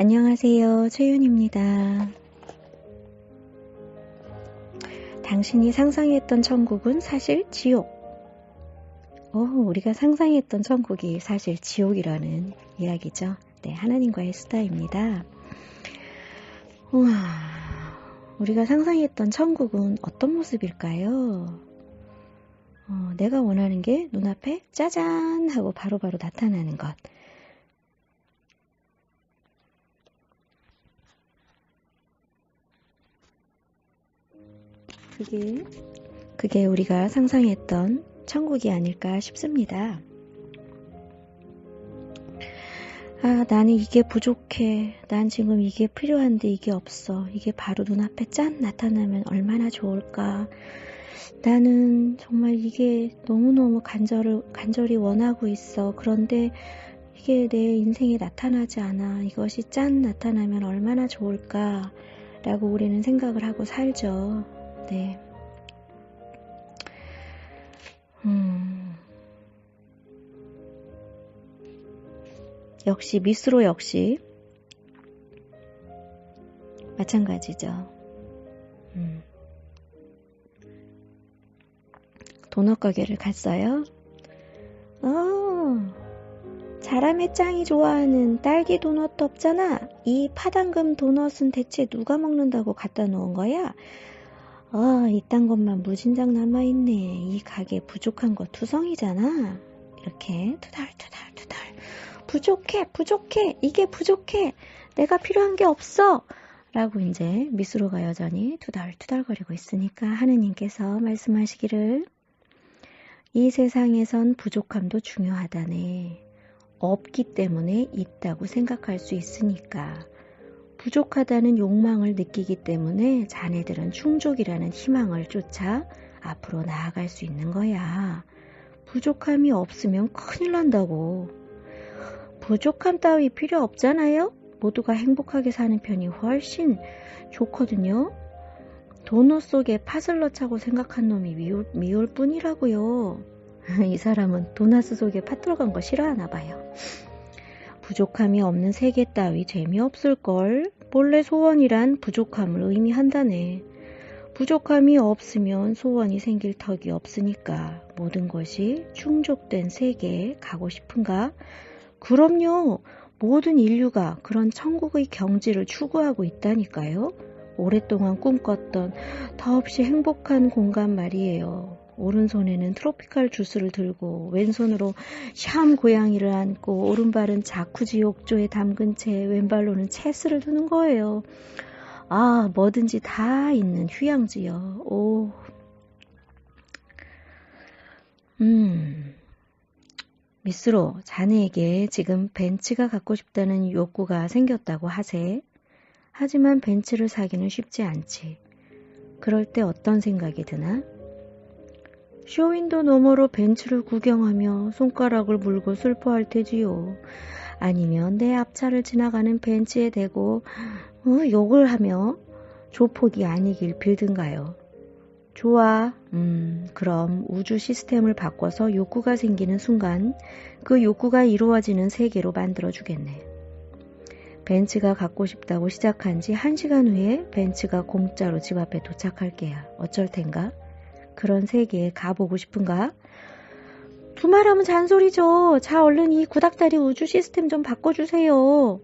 안녕하세요. 최윤입니다. 당신이 상상했던 천국은 사실 지옥. 우리가 상상했던 천국이 사실 지옥이라는 이야기죠. 네, 하나님과의 수다입니다. 우와, 우리가 상상했던 천국은 어떤 모습일까요? 내가 원하는 게 눈앞에 짜잔 하고 바로바로 나타나는 것. 그게 우리가 상상했던 천국이 아닐까 싶습니다. 나는 이게 부족해. 난 지금 이게 필요한데 이게 없어. 이게 바로 눈앞에 짠 나타나면 얼마나 좋을까. 나는 정말 이게 너무너무 간절히 원하고 있어. 그런데 이게 내 인생에 나타나지 않아. 이것이 짠 나타나면 얼마나 좋을까. 라고 우리는 생각을 하고 살죠. 네. 역시 미스로 역시 마찬가지죠. 도넛 가게를 갔어요. 자라매 짱이 좋아하는 딸기 도넛도 없잖아. 이 파당금 도넛은 대체 누가 먹는다고 갖다 놓은 거야? 이딴 것만 무진장 남아있네. 이 가게 부족한 거 투성이잖아. 이렇게 투덜투덜 부족해. 이게 부족해. 내가 필요한 게 없어. 라고 이제 미스로가 여전히 투덜투덜거리고 있으니까 하느님께서 말씀하시기를 이 세상에선 부족함도 중요하다네. 없기 때문에 있다고 생각할 수 있으니까. 부족하다는 욕망을 느끼기 때문에 자네들은 충족이라는 희망을 쫓아 앞으로 나아갈 수 있는 거야. 부족함이 없으면 큰일 난다고. 부족함 따위 필요 없잖아요? 모두가 행복하게 사는 편이 훨씬 좋거든요. 도넛 속에 팥을 넣자고 생각한 놈이 미울 뿐이라고요. 이 사람은 도넛 속에 팥 들어간 거 싫어하나 봐요. 부족함이 없는 세계 따위 재미없을걸. 본래 소원이란 부족함을 의미한다네. 부족함이 없으면 소원이 생길 턱이 없으니까 모든 것이 충족된 세계에 가고 싶은가? 그럼요. 모든 인류가 그런 천국의 경지를 추구하고 있다니까요. 오랫동안 꿈꿨던 더없이 행복한 공간 말이에요. 오른손에는 트로피칼 주스를 들고 왼손으로 샴 고양이를 안고 오른발은 자쿠지 욕조에 담근 채 왼발로는 체스를 두는 거예요. 뭐든지 다 있는 휴양지요. 미스로, 자네에게 지금 벤츠가 갖고 싶다는 욕구가 생겼다고 하세. 하지만 벤츠를 사기는 쉽지 않지. 그럴 때 어떤 생각이 드나? 쇼윈도 너머로 벤츠를 구경하며 손가락을 물고 슬퍼할 테지요. 아니면 내 앞차를 지나가는 벤츠에 대고 욕을 하며 조폭이 아니길 빌든가요. 좋아. 그럼 우주 시스템을 바꿔서 욕구가 생기는 순간 그 욕구가 이루어지는 세계로 만들어주겠네. 벤츠가 갖고 싶다고 시작한 지 1시간 후에 벤츠가 공짜로 집 앞에 도착할 게야. 어쩔 텐가? 그런 세계에 가보고 싶은가? 두말하면 잔소리죠. 자, 얼른 이 구닥다리 우주 시스템 좀 바꿔주세요.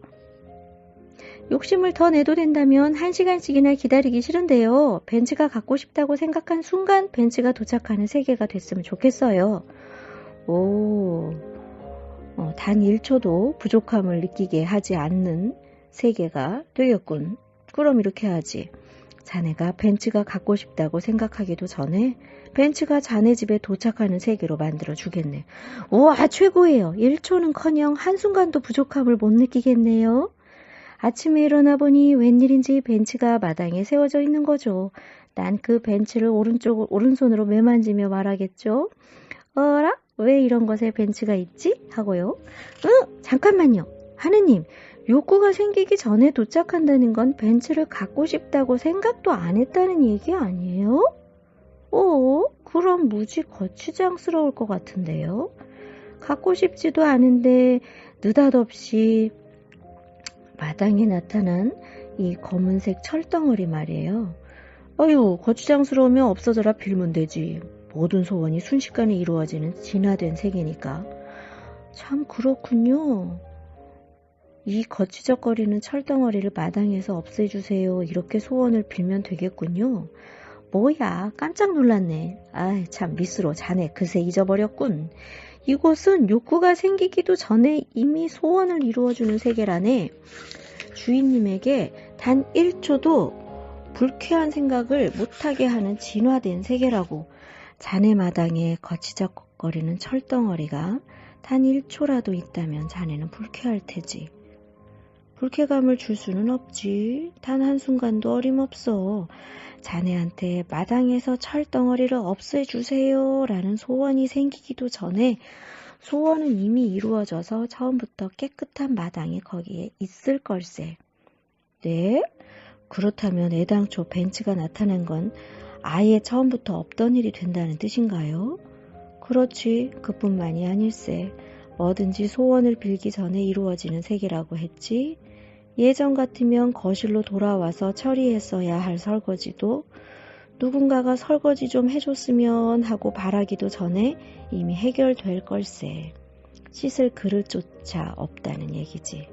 욕심을 더 내도 된다면 1시간씩이나 기다리기 싫은데요. 벤츠가 갖고 싶다고 생각한 순간 벤츠가 도착하는 세계가 됐으면 좋겠어요. 단 1초도 부족함을 느끼게 하지 않는 세계가 되겠군. 그럼 이렇게 하지. 자네가 벤츠가 갖고 싶다고 생각하기도 전에 벤츠가 자네 집에 도착하는 세계로 만들어 주겠네. 우와, 최고예요. 1초는커녕 한순간도 부족함을 못 느끼겠네요. 아침에 일어나 보니 웬일인지 벤츠가 마당에 세워져 있는 거죠. 난 그 벤츠를 오른손으로 매만지며 말하겠죠. 어라? 왜 이런 것에 벤츠가 있지? 하고요. 잠깐만요. 하느님, 욕구가 생기기 전에 도착한다는 건 벤츠를 갖고 싶다고 생각도 안 했다는 얘기 아니에요? 그럼 무지 거추장스러울 것 같은데요. 갖고 싶지도 않은데 느닷없이 마당에 나타난 이 검은색 철덩어리 말이에요. 어휴, 거추장스러우면 없어져라 빌면 되지. 모든 소원이 순식간에 이루어지는 진화된 세계니까. 참 그렇군요. 이 거치적거리는 철덩어리를 마당에서 없애주세요. 이렇게 소원을 빌면 되겠군요. 뭐야, 깜짝 놀랐네. 아이, 참 미스로 자네 그새 잊어버렸군. 이곳은 욕구가 생기기도 전에 이미 소원을 이루어주는 세계라네. 주인님에게 단 1초도 불쾌한 생각을 못하게 하는 진화된 세계라고. 자네 마당에 거치적거리는 철덩어리가 단 1초라도 있다면 자네는 불쾌할 테지. 불쾌감을 줄 수는 없지. 단 한순간도 어림없어. 자네한테 마당에서 철덩어리를 없애주세요 라는 소원이 생기기도 전에 소원은 이미 이루어져서 처음부터 깨끗한 마당이 거기에 있을 걸세. 네? 그렇다면 애당초 벤츠가 나타난 건 아예 처음부터 없던 일이 된다는 뜻인가요? 그렇지, 그뿐만이 아닐세. 뭐든지 소원을 빌기 전에 이루어지는 세계라고 했지. 예전 같으면 거실로 돌아와서 처리했어야 할 설거지도 누군가가 설거지 좀 해줬으면 하고 바라기도 전에 이미 해결될 걸세. 씻을 그릇조차 없다는 얘기지.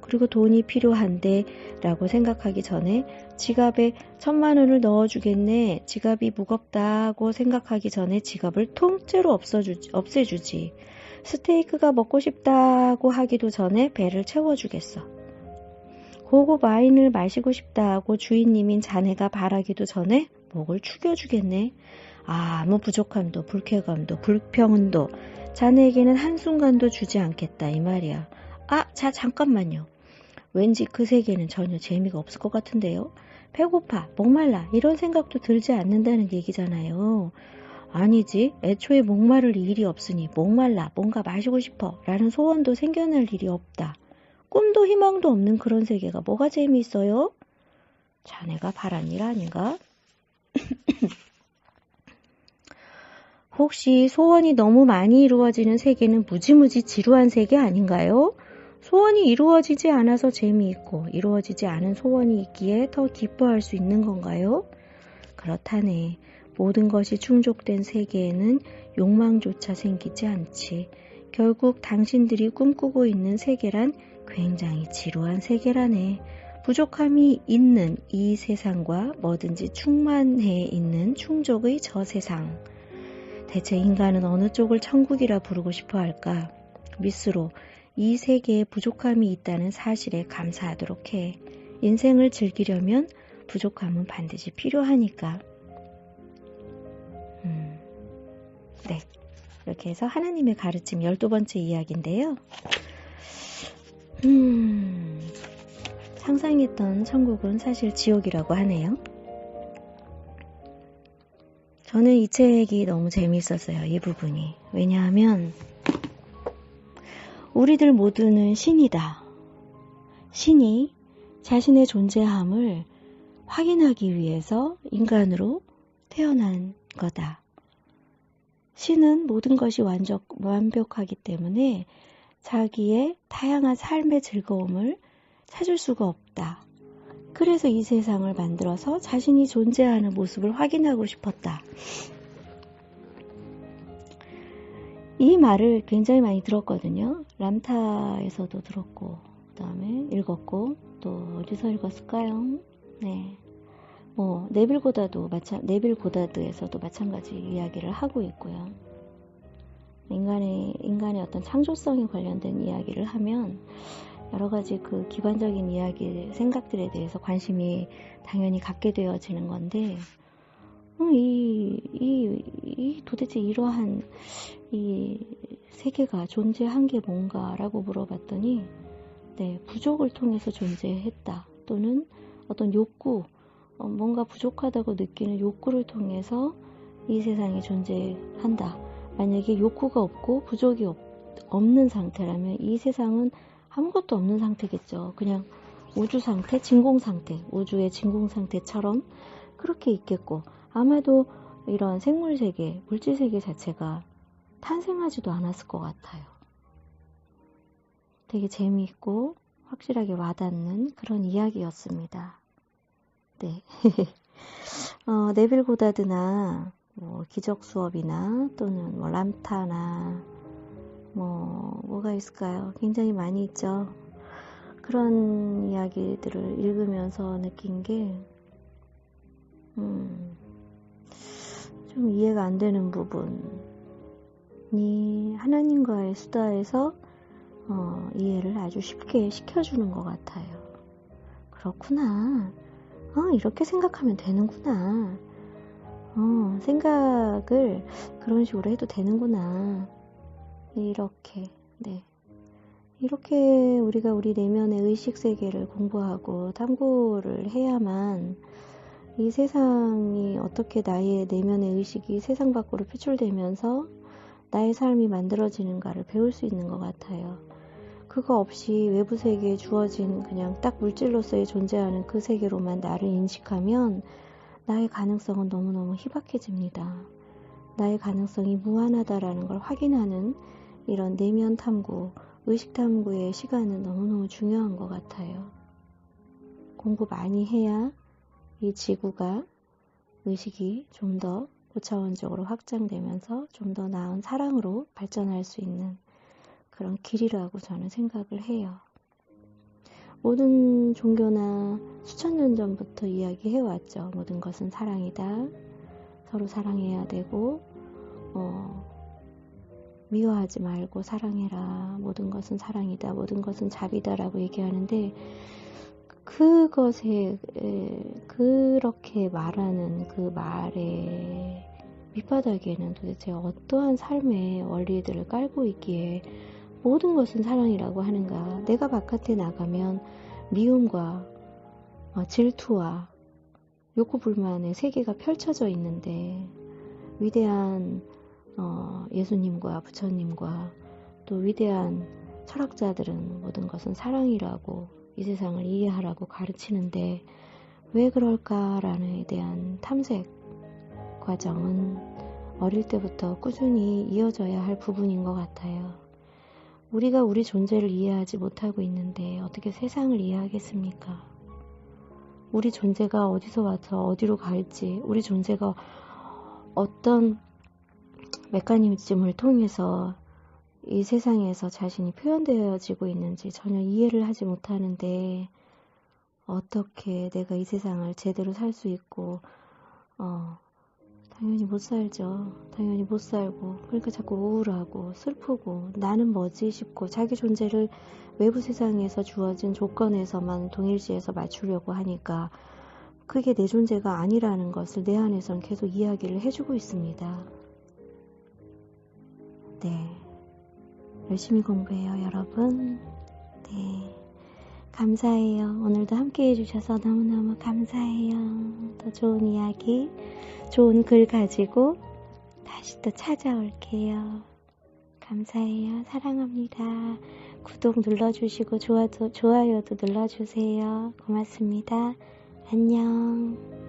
그리고 돈이 필요한데 라고 생각하기 전에 지갑에 1,000만 원을 넣어주겠네. 지갑이 무겁다고 생각하기 전에 지갑을 통째로 없애주지. 스테이크가 먹고 싶다고 하기도 전에 배를 채워주겠어. 고급 와인을 마시고 싶다고 주인님인 자네가 바라기도 전에 목을 축여주겠네. 아무 부족함도 불쾌감도 불평도 자네에게는 한순간도 주지 않겠다 이 말이야. 자 잠깐만요. 왠지 그 세계는 전혀 재미가 없을 것 같은데요. 배고파, 목말라 이런 생각도 들지 않는다는 얘기잖아요. 아니지, 애초에 목마를 일이 없으니 목말라 뭔가 마시고 싶어 라는 소원도 생겨날 일이 없다. 꿈도 희망도 없는 그런 세계가 뭐가 재미있어요? 자네가 바란 일 아닌가? 혹시 소원이 너무 많이 이루어지는 세계는 무지무지 지루한 세계 아닌가요? 소원이 이루어지지 않아서 재미있고 이루어지지 않은 소원이 있기에 더 기뻐할 수 있는 건가요? 그렇다네. 모든 것이 충족된 세계에는 욕망조차 생기지 않지. 결국 당신들이 꿈꾸고 있는 세계란 굉장히 지루한 세계라네. 부족함이 있는 이 세상과 뭐든지 충만해 있는 충족의 저 세상. 대체 인간은 어느 쪽을 천국이라 부르고 싶어 할까? 미스로 이 세계에 부족함이 있다는 사실에 감사하도록 해. 인생을 즐기려면 부족함은 반드시 필요하니까. 네. 이렇게 해서 하나님의 가르침 12번째 이야기인데요. 상상했던 천국은 사실 지옥이라고 하네요. 저는 이 책이 너무 재미있었어요. 이 부분이. 왜냐하면 우리들 모두는 신이다. 신이 자신의 존재함을 확인하기 위해서 인간으로 태어난 거다. 신은 모든 것이 완벽하기 때문에 자기의 다양한 삶의 즐거움을 찾을 수가 없다. 그래서 이 세상을 만들어서 자신이 존재하는 모습을 확인하고 싶었다. 이 말을 굉장히 많이 들었거든요. 람타에서도 들었고, 그 다음에 읽었고, 또 어디서 읽었을까요? 네. 네빌 고다드에서도 마찬가지 이야기를 하고 있고요. 인간의 어떤 창조성에 관련된 이야기를 하면 여러 가지 그 기관적인 이야기, 생각들에 대해서 관심이 당연히 갖게 되어지는 건데, 도대체 이러한 이 세계가 존재한 게 뭔가라고 물어봤더니, 네, 부족을 통해서 존재했다. 또는 어떤 욕구, 뭔가 부족하다고 느끼는 욕구를 통해서 이 세상이 존재한다. 만약에 욕구가 없고 부족이 없는 상태라면 이 세상은 아무것도 없는 상태겠죠. 그냥 우주 상태, 진공 상태, 우주의 진공 상태처럼 그렇게 있겠고, 아마도 이런 생물 세계, 물질 세계 자체가 탄생하지도 않았을 것 같아요. 되게 재미있고 확실하게 와닿는 그런 이야기였습니다. 네. 네빌 고다드나 뭐 기적 수업이나 또는 뭐 람타나 뭐가 있을까요? 굉장히 많이 있죠. 그런 이야기들을 읽으면서 느낀 게 좀 이해가 안 되는 부분이 하나님과의 수다에서 이해를 아주 쉽게 시켜주는 것 같아요. 그렇구나. 이렇게 생각하면 되는구나. 생각을 그런 식으로 해도 되는구나. 이렇게, 네. 이렇게 우리가 우리 내면의 의식 세계를 공부하고 탐구를 해야만 이 세상이 어떻게 나의 내면의 의식이 세상 밖으로 표출되면서 나의 삶이 만들어지는가를 배울 수 있는 것 같아요. 그거 없이 외부 세계에 주어진 그냥 딱 물질로서의 존재하는 그 세계로만 나를 인식하면 나의 가능성은 너무너무 희박해집니다. 나의 가능성이 무한하다라는 걸 확인하는 이런 내면 탐구, 의식 탐구의 시간은 너무너무 중요한 것 같아요. 공부 많이 해야 이 지구가 의식이 좀 더 고차원적으로 확장되면서 좀 더 나은 사랑으로 발전할 수 있는 그런 길이라고 저는 생각을 해요. 모든 종교나 수천 년 전부터 이야기해왔죠. 모든 것은 사랑이다. 서로 사랑해야 되고 미워하지 말고 사랑해라. 모든 것은 사랑이다. 모든 것은 자비다라고 얘기하는데 그것에 그렇게 말하는 그 말의 밑바닥에는 도대체 어떠한 삶의 원리들을 깔고 있기에 모든 것은 사랑이라고 하는가. 내가 바깥에 나가면 미움과 질투와 욕구불만의 세계가 펼쳐져 있는데 위대한 예수님과 부처님과 또 위대한 철학자들은 모든 것은 사랑이라고 이 세상을 이해하라고 가르치는데 왜 그럴까라는 에 대한 탐색 과정은 어릴 때부터 꾸준히 이어져야 할 부분인 것 같아요. 우리가 우리 존재를 이해하지 못하고 있는데 어떻게 세상을 이해하겠습니까? 우리 존재가 어디서 와서 어디로 갈지, 우리 존재가 어떤 메커니즘을 통해서 이 세상에서 자신이 표현되어지고 있는지 전혀 이해를 하지 못하는데 어떻게 내가 이 세상을 제대로 살 수 있고 당연히 못 살죠. 당연히 못 살고 그러니까 자꾸 우울하고 슬프고 나는 뭐지 싶고 자기 존재를 외부 세상에서 주어진 조건에서만 동일시해서 맞추려고 하니까 그게 내 존재가 아니라는 것을 내 안에서는 계속 이야기를 해주고 있습니다. 네, 열심히 공부해요 여러분. 네, 감사해요. 오늘도 함께 해주셔서 너무너무 감사해요. 더 좋은 이야기, 좋은 글 가지고 다시 또 찾아올게요. 감사해요. 사랑합니다. 구독 눌러주시고 좋아요도 눌러주세요. 고맙습니다. 안녕.